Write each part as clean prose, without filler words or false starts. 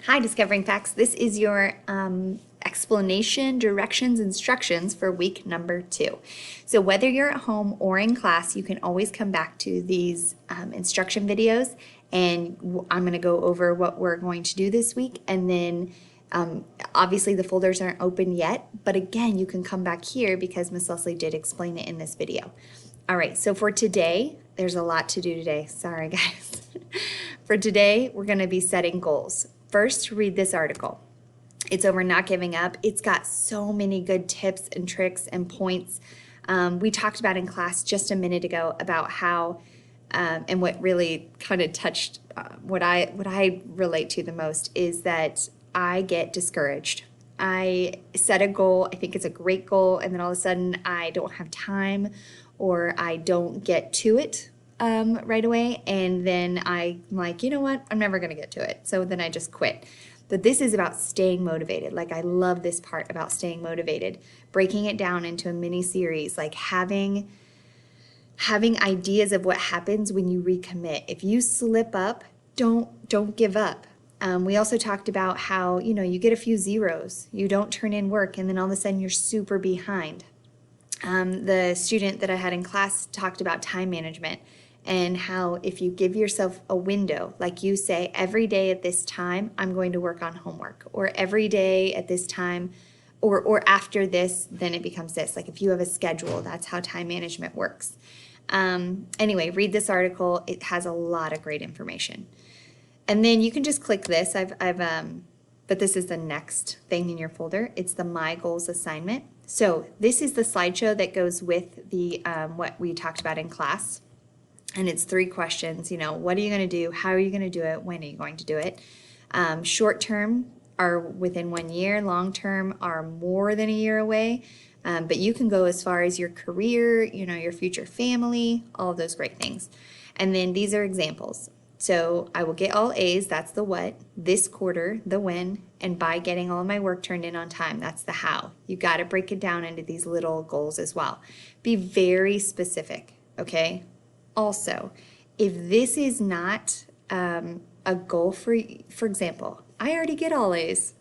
Hi, Discovering Facts. This is your explanation, directions, instructions for week number 2. So whether you're at home or in class, you can always come back to these instruction videos, and I'm going to go over what we're going to do this week, and then obviously the folders aren't open yet, but again, you can come back here because Miss Leslie did explain it in this video. All right, so for today, there's a lot to do today. Sorry, guys. For today, we're going to be setting goals. First, read this article. It's over Not Giving Up. It's got so many good tips and tricks and points. We talked about in class just a minute ago about how, and what really kind of touched what I relate to the most is that I get discouraged. I set a goal, I think it's a great goal, and then all of a sudden I don't have time or I don't get to it right away, and then I'm like, you know what, I'm never going to get to it, so then I just quit. But this is about staying motivated. Like, I love this part about staying motivated, breaking it down into a mini series, like having ideas of what happens when you recommit. If you slip up, don't give up. We also talked about how, you get a few zeros, you don't turn in work, and then all of a sudden you're super behind. The student that I had in class talked about time management and how if you give yourself a window, like you say, every day at this time, I'm going to work on homework, or every day at this time, or after this, then it becomes this. Like if you have a schedule, that's how time management works. Anyway, read this article. It has a lot of great information. And then you can just click this. But this is the next thing in your folder. It's the My Goals assignment. So this is the slideshow that goes with the what we talked about in class. And it's 3 questions. What are you going to do? How are you going to do it? When are you going to do it? Short term are within 1 year. Long term are more than a year away. But you can go as far as your career, your future family, all of those great things. And then these are examples. So I will get all A's, that's the what, this quarter, the when, and by getting all of my work turned in on time, that's the how. You got to break it down into these little goals as well. Be very specific, okay? Also, if this is not a goal for example, I already get all A's.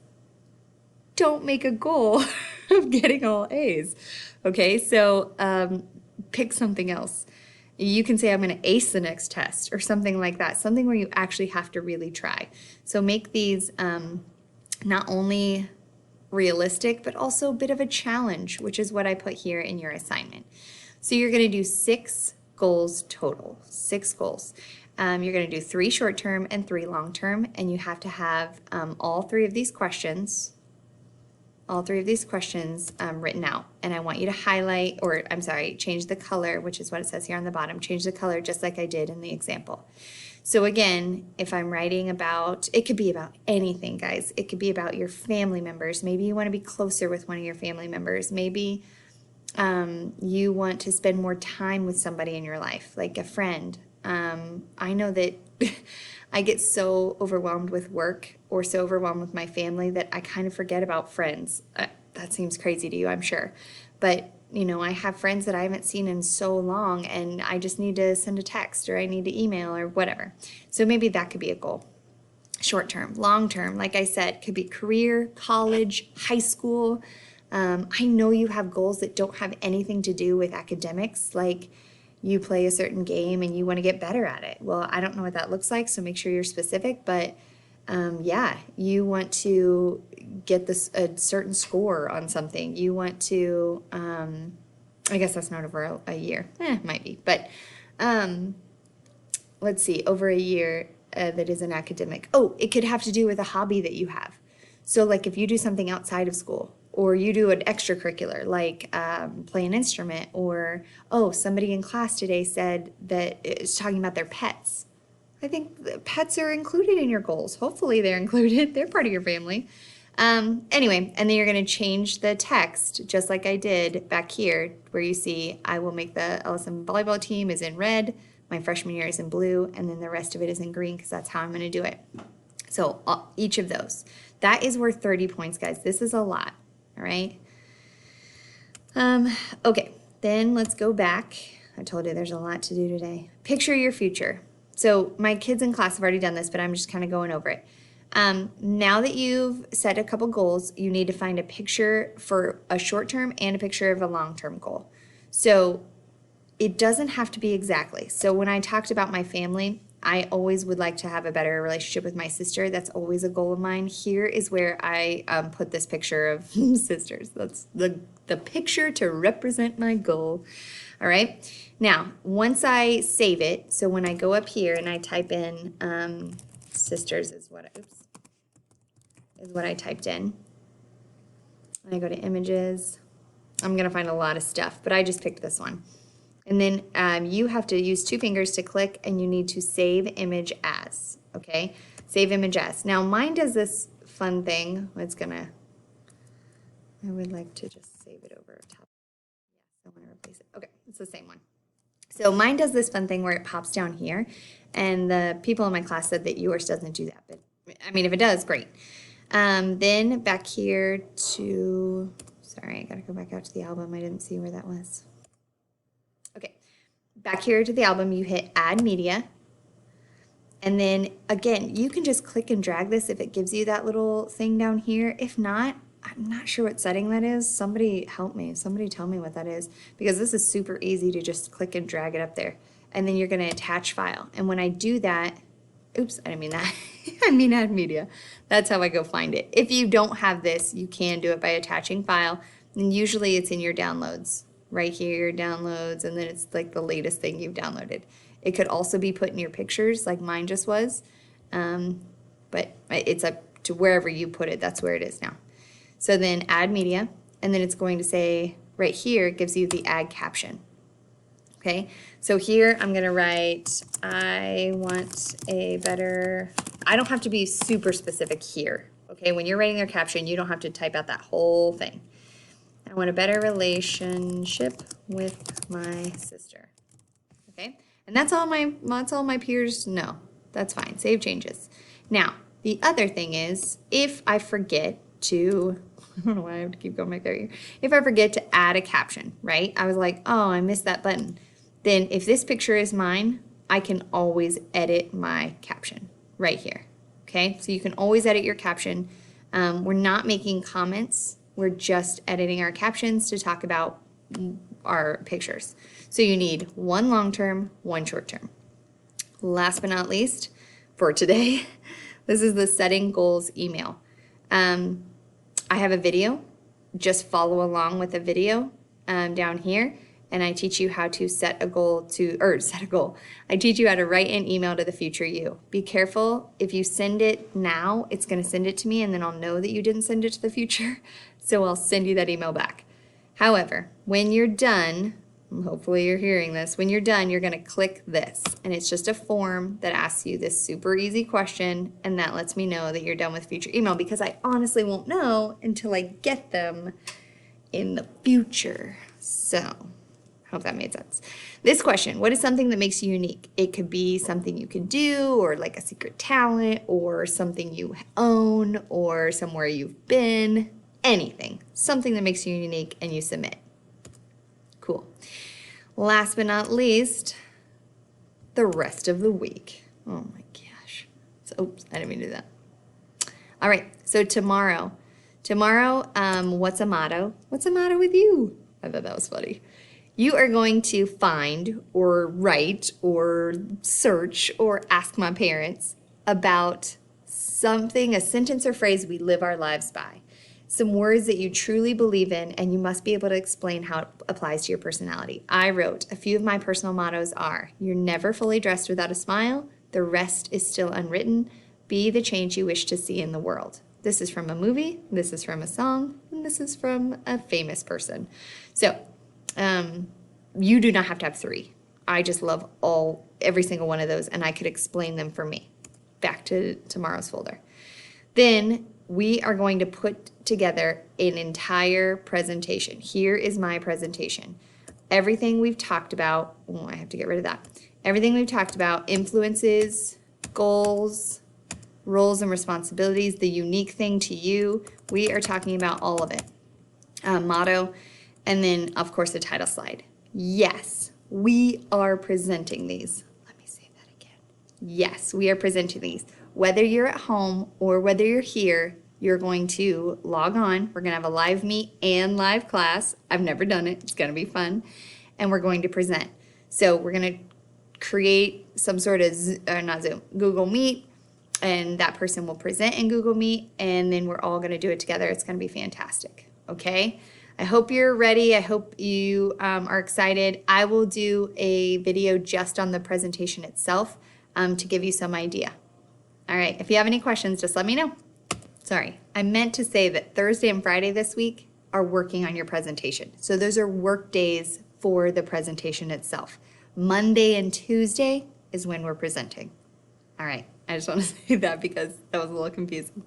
Don't make a goal of getting all A's, okay? So pick something else. You can say, I'm going to ace the next test or something like that, something where you actually have to really try. So make these not only realistic, but also a bit of a challenge, which is what I put here in your assignment. So you're going to do 6 goals total, 6 goals. You're going to do 3 short-term and 3 long-term, and you have to have all 3 of these questions written out. And I want you to highlight, or I'm sorry, change the color, which is what it says here on the bottom. Change the color just like I did in the example. So again, if I'm writing about, it could be about anything, guys. It could be about your family members. Maybe you want to be closer with one of your family members. Maybe you want to spend more time with somebody in your life, like a friend. I know that I get so overwhelmed with work or so overwhelmed with my family that I kind of forget about friends. That seems crazy to you, I'm sure. But, I have friends that I haven't seen in so long, and I just need to send a text or I need to email or whatever. So maybe that could be a goal. Short term. Long term, like I said, could be career, college, high school. I know you have goals that don't have anything to do with academics, like you play a certain game and you want to get better at it. Well, I don't know what that looks like, so make sure you're specific, but yeah, you want to get a certain score on something. You want to, I guess that's not over a year. Might be, but let's see, over a year that is an academic. Oh, it could have to do with a hobby that you have. So like if you do something outside of school, or you do an extracurricular, like play an instrument, or, oh, somebody in class today said that it's talking about their pets. I think pets are included in your goals. Hopefully they're included. They're part of your family. Anyway, and then you're going to change the text, just like I did back here, where you see I will make the LSM volleyball team is in red, my freshman year is in blue, and then the rest of it is in green because that's how I'm going to do it. So each of those. That is worth 30 points, guys. This is a lot. All right. Okay, then let's go back. I told you there's a lot to do today. Picture your future. So my kids in class have already done this, but I'm just kind of going over it. Now that you've set a couple goals, you need to find a picture for a short-term and a picture of a long-term goal. So it doesn't have to be exactly. So when I talked about my family, I always would like to have a better relationship with my sister. That's always a goal of mine. Here is where I put this picture of sisters. That's the picture to represent my goal. All right. Now, once I save it, so when I go up here and I type in sisters is what I typed in. And I go to images. I'm going to find a lot of stuff, but I just picked this one. And then you have to use 2 fingers to click, and you need to save image as, okay? Save image as. Now, mine does this fun thing. I would like to just save it over top. Yes, I want to replace it. Okay, it's the same one. So mine does this fun thing where it pops down here, and the people in my class said that yours doesn't do that. But, I mean, if it does, great. Then back here to, sorry, I got to go back out to the album. I didn't see where that was. Okay, back here to the album, you hit Add Media. And then, again, you can just click and drag this if it gives you that little thing down here. If not, I'm not sure what setting that is. Somebody help me. Somebody tell me what that is. Because this is super easy to just click and drag it up there. And then you're going to attach file. And when I do that, oops, I didn't mean that. I mean Add Media. That's how I go find it. If you don't have this, you can do it by attaching file. And usually it's in your downloads. Right here, downloads, and then it's like the latest thing you've downloaded. It could also be put in your pictures like mine just was, but it's up to wherever you put it. That's where it is now. So then add media, and then it's going to say right here, it gives you the add caption. Okay, so here I'm going to write, I want a better, I don't have to be super specific here. Okay, when you're writing your caption, you don't have to type out that whole thing. I want a better relationship with my sister. Okay, and that's all my peers know. That's fine. Save changes. Now, the other thing is, if I forget to, I don't know why I have to keep going back there. If I forget to add a caption, right? I was like, oh, I missed that button. Then if this picture is mine, I can always edit my caption right here. Okay, so you can always edit your caption. We're not making comments. We're just editing our captions to talk about our pictures. So you need 1 long-term, 1 short-term. Last but not least, for today, this is the setting goals email. I have a video. Just follow along with the video down here, and I teach you how to set a goal I teach you how to write an email to the future you. Be careful. If you send it now, it's going to send it to me, and then I'll know that you didn't send it to the future. So I'll send you that email back. However, when you're done, hopefully you're hearing this, when you're done, you're going to click this. And it's just a form that asks you this super easy question, and that lets me know that you're done with future email, because I honestly won't know until I get them in the future. So, hope that made sense. This question, what is something that makes you unique? It could be something you can do, or like a secret talent, or something you own, or somewhere you've been. Anything, something that makes you unique, and you submit. Cool. Last but not least, the rest of the week. Oh my gosh. So, oops, I didn't mean to do that. All right, so tomorrow, what's a motto? What's a motto with you? I thought that was funny. You are going to find or write or search or ask my parents about something, a sentence or phrase we live our lives by. Some words that you truly believe in, and you must be able to explain how it applies to your personality. I wrote, a few of my personal mottos are, you're never fully dressed without a smile, the rest is still unwritten, be the change you wish to see in the world. This is from a movie, this is from a song, and this is from a famous person. So, you do not have to have 3. I just love every single one of those, and I could explain them for me. Back to tomorrow's folder. Then we are going to put together an entire presentation. Here is my presentation. Everything we've talked about, oh, I have to get rid of that. Everything we've talked about, influences, goals, roles and responsibilities, the unique thing to you, we are talking about all of it. Motto, and then, of course, the title slide. Yes, we are presenting these. Let me say that again. Yes, we are presenting these. whether you're at home or whether you're here, you're going to log on. We're going to have a live meet and live class. I've never done it. It's going to be fun. And we're going to present. So we're going to create some sort of, not Zoom, Google Meet, and that person will present in Google Meet, and then we're all going to do it together. It's going to be fantastic. Okay? I hope you're ready. I hope you are excited. I will do a video just on the presentation itself to give you some idea. All right. If you have any questions, just let me know. Sorry, I meant to say that Thursday and Friday this week are working on your presentation. So those are work days for the presentation itself. Monday and Tuesday is when we're presenting. All right, I just want to say that because that was a little confusing.